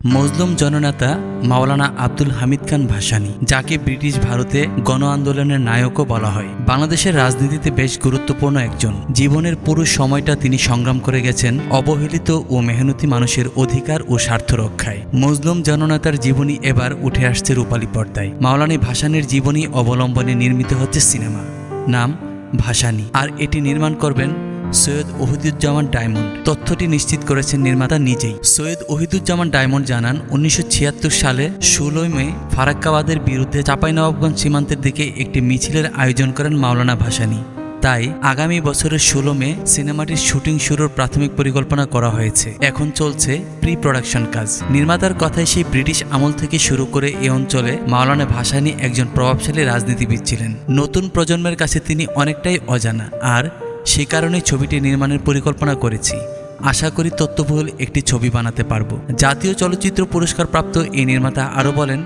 মজলুম জননেতা মাওলানা আব্দুল হামিদ খান ভাসানী, যাকে ব্রিটিশ ভারতে গণ আন্দোলনের নায়কও বলা হয়, বাংলাদেশের রাজনীতিতে বেশ গুরুত্বপূর্ণ একজন। জীবনের পুরো সময়টা তিনি সংগ্রাম করে গেছেন অবহেলিত ও মেহনতি মানুষের অধিকার ও স্বার্থ রক্ষায়। মজলুম জননেতার জীবনী এবার উঠে আসছে রূপালী পর্দায়। মাওলানা ভাসানীর জীবনী অবলম্বনে নির্মিত হচ্ছে সিনেমা, নাম ভাসানী, আর এটি নির্মাণ করবেন সৈয়দ ওহিদুজ্জামান ডায়মন্ড। তথ্যটি নিশ্চিত করেছেন নির্মাতা নিজেই। সৈয়দ ওহিদুজ্জামান ডায়মন্ড জানান, 1976 সালে 16 মে ফারাক্কাবাদের বিরুদ্ধে চাঁপাইনবাবগঞ্জ সীমান্তের দিকে একটি মিছিলের আয়োজন করেন মাওলানা ভাসানী। তাই আগামী বছরের 16 মে সিনেমাটির শুটিং শুরুর প্রাথমিক পরিকল্পনা করা হয়েছে। এখন চলছে প্রি প্রোডাকশন কাজ। নির্মাতার কথায় সেই ব্রিটিশ আমল থেকে শুরু করে এ অঞ্চলে মাওলানা ভাসানী একজন প্রভাবশালী রাজনীতিবিদ ছিলেন। নতুন প্রজন্মের কাছে তিনি অনেকটাই অজানা, আর সে কারণেই ছবিটি নির্মাণের পরিকল্পনা করেছি। আশা করি তথ্যবহুল একটি ছবি বানাতে পারব। জাতীয় চলচ্চিত্র পুরস্কার প্রাপ্ত এই নির্মাতা আরও বলেন,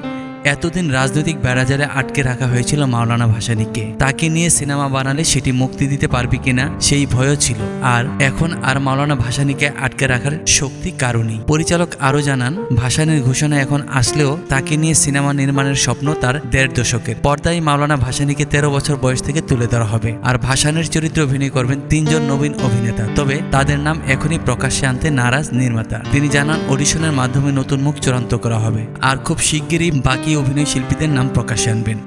এতদিন রাজনৈতিক বেড়াজালে আটকে রাখা হয়েছিল মাওলানা ভাসানীকে। তাকে নিয়ে সিনেমা বানালে সেটি মুক্তি দিতে পারবে কিনা সেই ভয়ও ছিল, আর এখন আর মাওলানা ভাসানীকে আটকে রাখার শক্তি কারণেই। পরিচালক আরও জানান, ভাসানীর ঘোষণা এখন আসলেও তাকে নিয়ে সিনেমা নির্মাণের স্বপ্ন তার 1.5 দশকের। পর্দায় মাওলানা ভাসানীকে 13 বছর বয়স থেকে তুলে ধরা হবে, আর ভাসানীর চরিত্রে অভিনয় করবেন 3 জন নবীন অভিনেতা। তবে তাদের নাম এখনই প্রকাশ্যে আনতে নারাজ নির্মাতা। তিনি জানান, অডিশনের মাধ্যমে নতুন মুখ চূড়ান্ত করা হবে, আর খুব শিগগিরই বাকি অভিনয় শিল্পীদের নাম প্রকাশ্যে আনবেন।